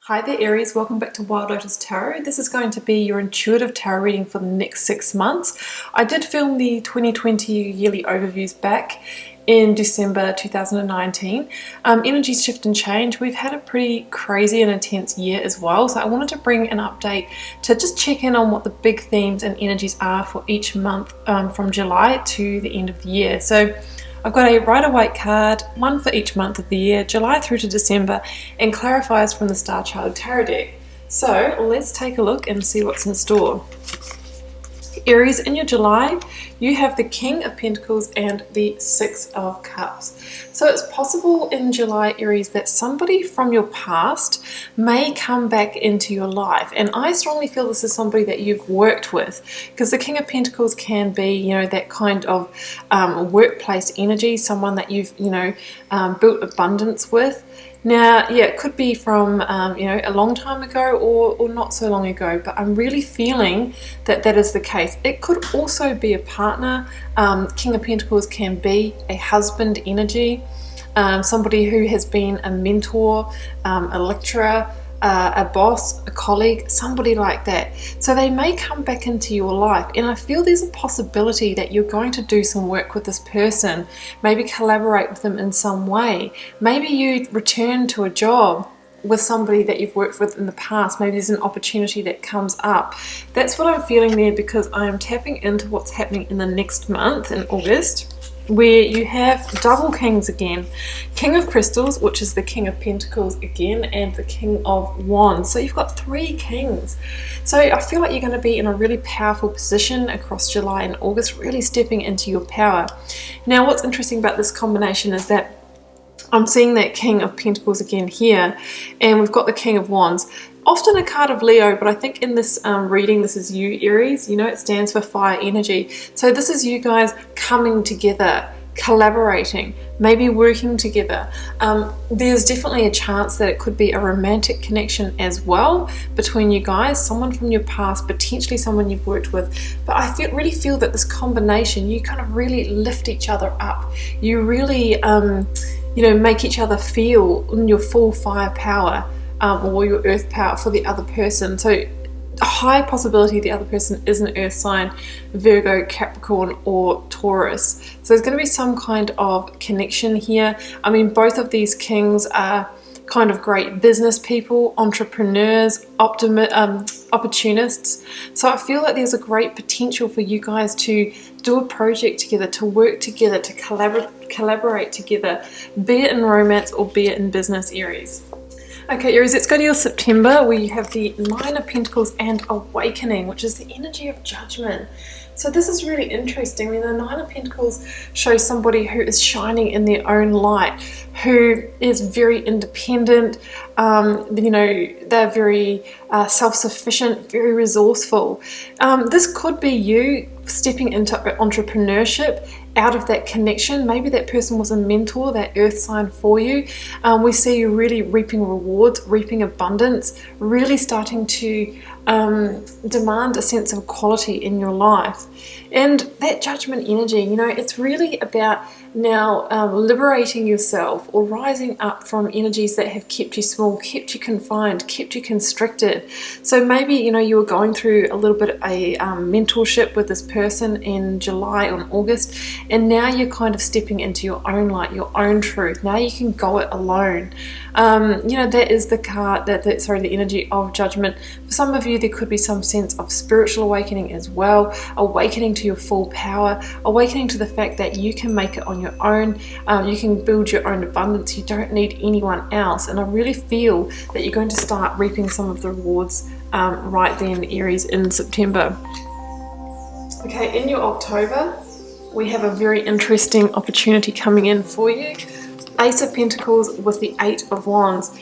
Hi there Aries, welcome back to Wild Lotus Tarot. This is going to be your intuitive tarot reading for the next 6 months. I did film the 2020 yearly overviews back in December 2019. Energies shift and change. We've had a pretty crazy and intense year as well, so I wanted to bring an update to just check in on what the big themes and energies are for each month from July to the end of the year. So I've got a Rider-Waite card, one for each month of the year, July through to December, and clarifiers from the Starchild Tarot deck. So let's take a look and see what's in store. Aries, in your July, you have the King of Pentacles and the Six of Cups. So it's possible in July, Aries, that somebody from your past may come back into your life. And I strongly feel this is somebody that you've worked with, because the King of Pentacles can be, you know, that kind of workplace energy, someone that you've, built abundance with. Now, yeah, it could be from, a long time ago or not so long ago, but I'm really feeling that that is the case. It could also be a partner. King of Pentacles can be a husband energy, somebody who has been a mentor, a lecturer, a boss, a colleague, somebody like that. So they may come back into your life, and I feel there's a possibility that you're going to do some work with this person, maybe collaborate with them in some way. Maybe you return to a job with somebody that you've worked with in the past. Maybe there's an opportunity that comes up. That's what I'm feeling there, because I am tapping into what's happening in the next month in August, where you have double kings again. King of Crystals, which is the King of Pentacles again, and the King of Wands. So you've got 3 kings. So I feel like you're going to be in a really powerful position across July and August, really stepping into your power. Now, what's interesting about this combination is that I'm seeing that King of Pentacles again here, and we've got the King of Wands. Often a card of Leo, but I think in this reading, this is you, Aries. You know, it stands for fire energy. So this is you guys coming together, collaborating, maybe working together. There's definitely a chance that it could be a romantic connection as well between you guys, someone from your past, potentially someone you've worked with. But I really feel that this combination, you kind of really lift each other up. You really, make each other feel in your full fire power. Or your earth power for the other person. So a high possibility the other person is an earth sign, Virgo, Capricorn, or Taurus. So there's going to be some kind of connection here. I mean, both of these kings are kind of great business people, entrepreneurs, opportunists. So I feel like there's a great potential for you guys to do a project together, to work together, to collaborate together, be it in romance or be it in business, Aries. Okay, Aries, let's go to your September, where you have the Nine of Pentacles and Awakening, which is the energy of judgment. So this is really interesting. I mean, the Nine of Pentacles shows somebody who is shining in their own light, who is very independent. They're very self-sufficient, very resourceful. This could be you stepping into entrepreneurship out of that connection. Maybe that person was a mentor, that earth sign for you. We see you really reaping rewards, reaping abundance, really starting to demand a sense of quality in your life. And that judgment energy, it's really about now liberating yourself or rising up from energies that have kept you small, kept you confined, kept you constricted. So maybe, you were going through a little bit of a mentorship with this person in July or August, and now you're kind of stepping into your own light, your own truth. Now you can go it alone. That is the card, the energy of judgment. For some of you, there could be some sense of spiritual awakening as well, awakening to your full power, awakening to the fact that you can make it on your own, you can build your own abundance, you don't need anyone else. And I really feel that you're going to start reaping some of the rewards right then, Aries, in September. Okay, in your October, we have a very interesting opportunity coming in for you. Ace of Pentacles with the Eight of Wands.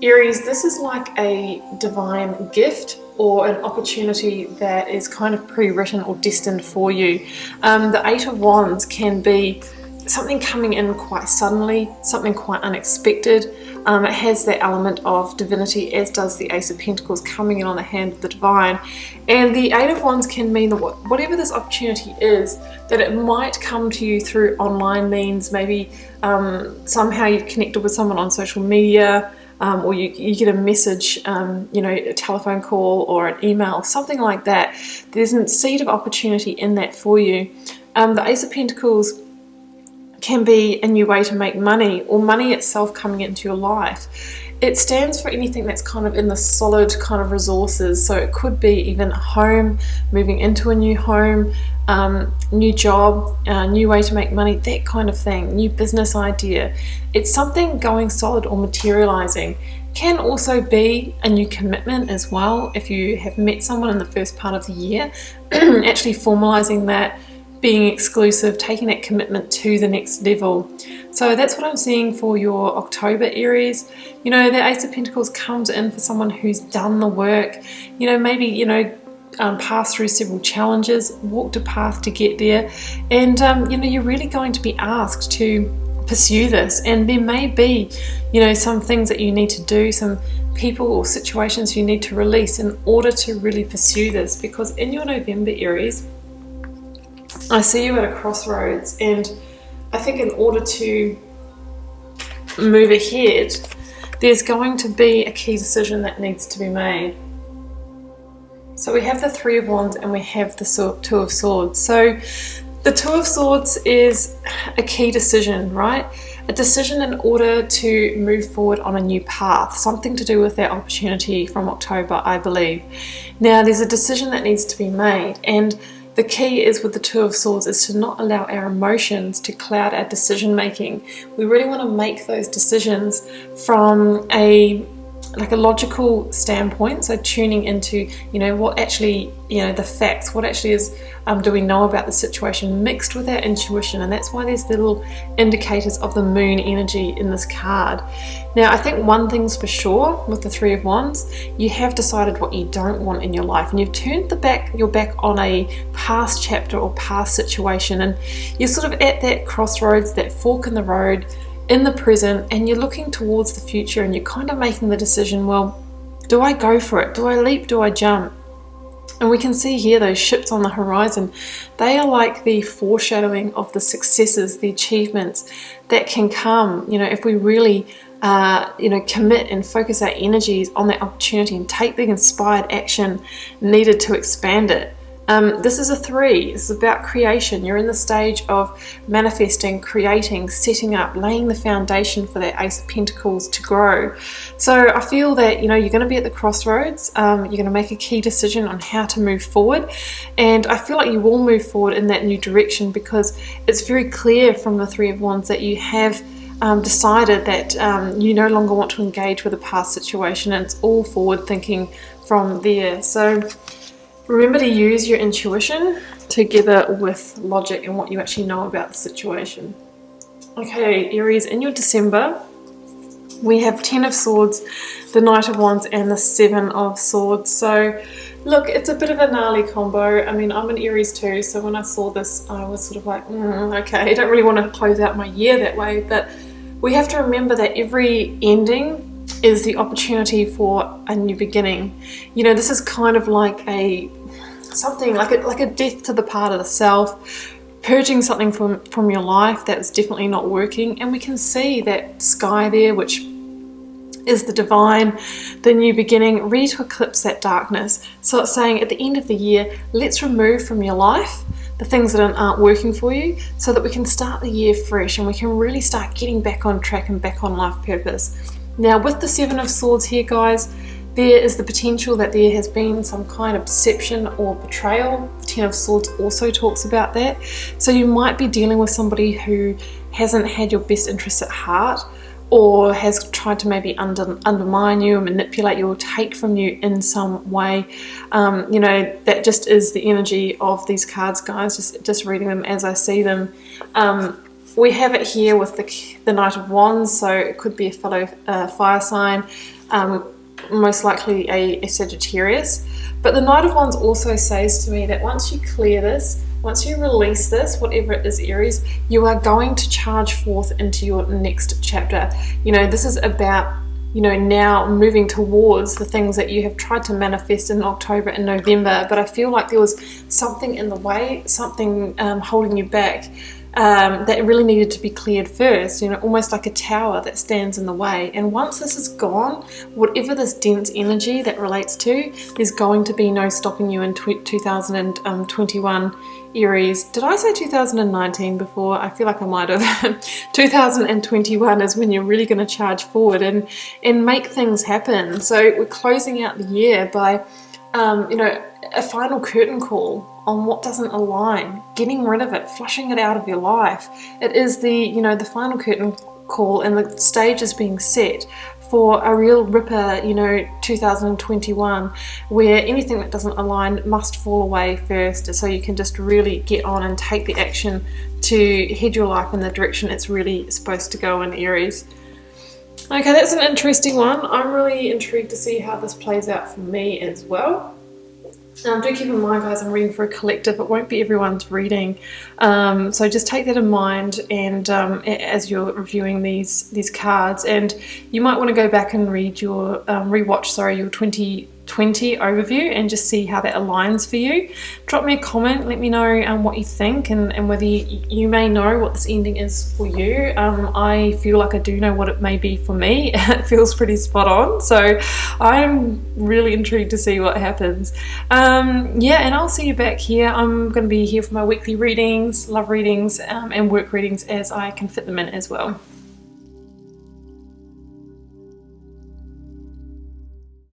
Aries, this is like a divine gift or an opportunity that is kind of pre-written or destined for you. The Eight of Wands can be something coming in quite suddenly, something quite unexpected. It has that element of divinity, as does the Ace of Pentacles coming in on the hand of the divine. And the Eight of Wands can mean that whatever this opportunity is, that it might come to you through online means. Maybe somehow you've connected with someone on social media, or you get a message, you know, a telephone call or an email, something like that. There's a seed of opportunity in that for you. The Ace of Pentacles can be a new way to make money, or money itself coming into your life. It stands for anything that's kind of in the solid kind of resources. So it could be even a home, moving into a new home, new job, new way to make money, that kind of thing, new business idea. It's something going solid or materializing. Can also be a new commitment as well. If you have met someone in the first part of the year, actually formalizing that, being exclusive, taking that commitment to the next level. So that's what I'm seeing for your October, Aries. You know, the Ace of Pentacles comes in for someone who's done the work, you know, maybe, you know, passed through several challenges, walked a path to get there, and you know, you're really going to be asked to pursue this. And there may be, you know, some things that you need to do, some people or situations you need to release in order to really pursue this. Because in your November, Aries, I see you at a crossroads, and I think in order to move ahead, there's going to be a key decision that needs to be made. So we have the Three of Wands and we have the Two of Swords. So the Two of Swords is a key decision, right? A decision in order to move forward on a new path, something to do with that opportunity from October, I believe. Now, there's a decision that needs to be made, and the key is with the Two of Swords is to not allow our emotions to cloud our decision making. We really want to make those decisions from a logical standpoint, so tuning into, you know, what actually, you know, the facts, what actually is, do we know about the situation, mixed with our intuition. And that's why there's little indicators of the moon energy in this card. Now, I think one thing's for sure with the Three of Wands, you have decided what you don't want in your life, and you've turned your back on a past chapter or past situation, and you're sort of at that crossroads, that fork in the road, in the present, and you're looking towards the future, and you're kind of making the decision, well, do I go for it? Do I leap? Do I jump? And we can see here those ships on the horizon. They are like the foreshadowing of the successes, the achievements that can come, you know, if we really you know, commit and focus our energies on that opportunity and take the inspired action needed to expand it. This is a 3. This is about creation. You're in the stage of manifesting, creating, setting up, laying the foundation for that Ace of Pentacles to grow. So I feel that, you know, you're going to be at the crossroads. You're going to make a key decision on how to move forward, and I feel like you will move forward in that new direction, because it's very clear from the Three of Wands that you have decided that you no longer want to engage with a past situation, and it's all forward thinking from there. So remember to use your intuition together with logic and what you actually know about the situation. Okay, Aries, in your December, we have 10 of Swords, the Knight of Wands, and the 7 of Swords. So look, it's a bit of a gnarly combo. I mean, I'm an Aries too, so when I saw this, I was sort of like, okay, I don't really want to close out my year that way. But we have to remember that every ending is the opportunity for a new beginning. You know, this is kind of like something like a death to the part of the self, purging something from your life that's definitely not working. And we can see that sky there, which is the divine, the new beginning, ready to eclipse that darkness. So it's saying at the end of the year, let's remove from your life the things that aren't working for you, so that we can start the year fresh and we can really start getting back on track and back on life purpose. Now, with the 7 of Swords here, guys, there is the potential that there has been some kind of deception or betrayal. The 10 of Swords also talks about that. So you might be dealing with somebody who hasn't had your best interests at heart, or has tried to maybe undermine you, manipulate you, or take from you in some way. You know, that just is the energy of these cards, guys, just reading them as I see them. We have it here with the Knight of Wands, so it could be a fellow fire sign, most likely a Sagittarius. But the Knight of Wands also says to me that once you clear this, once you release this, whatever it is, Aries, you are going to charge forth into your next chapter. You know, this is about, you know, now moving towards the things that you have tried to manifest in October and November. But I feel like there was something in the way, something holding you back. that really needed to be cleared first, you know, almost like a tower that stands in the way. And once this is gone, whatever this dense energy that relates to, there's going to be no stopping you in 2021 Aries. Did I say 2019 before? I feel like I might have. 2021 is when you're really going to charge forward and make things happen. So we're closing out the year by you know, a final curtain call on what doesn't align, getting rid of it, flushing it out of your life. It is the, you know, the final curtain call, and the stage is being set for a real ripper, you know, 2021, where anything that doesn't align must fall away first, so you can just really get on and take the action to head your life in the direction it's really supposed to go in, Aries. Okay, that's an interesting one. I'm really intrigued to see how this plays out for me as well. Do keep in mind, guys, I'm reading for a collective. It won't be everyone's reading. So just take that in mind, and as you're reviewing these cards, and you might want to go back and read your rewatch your 2020 overview and just see how that aligns for you. Drop me a comment, let me know what you think, and whether you may know what this ending is for you. I feel like I do know what it may be for me. It feels pretty spot on, so I'm really intrigued to see what happens. Yeah, and I'll see you back here. I'm going to be here for my weekly readings, love readings, and work readings as I can fit them in as well.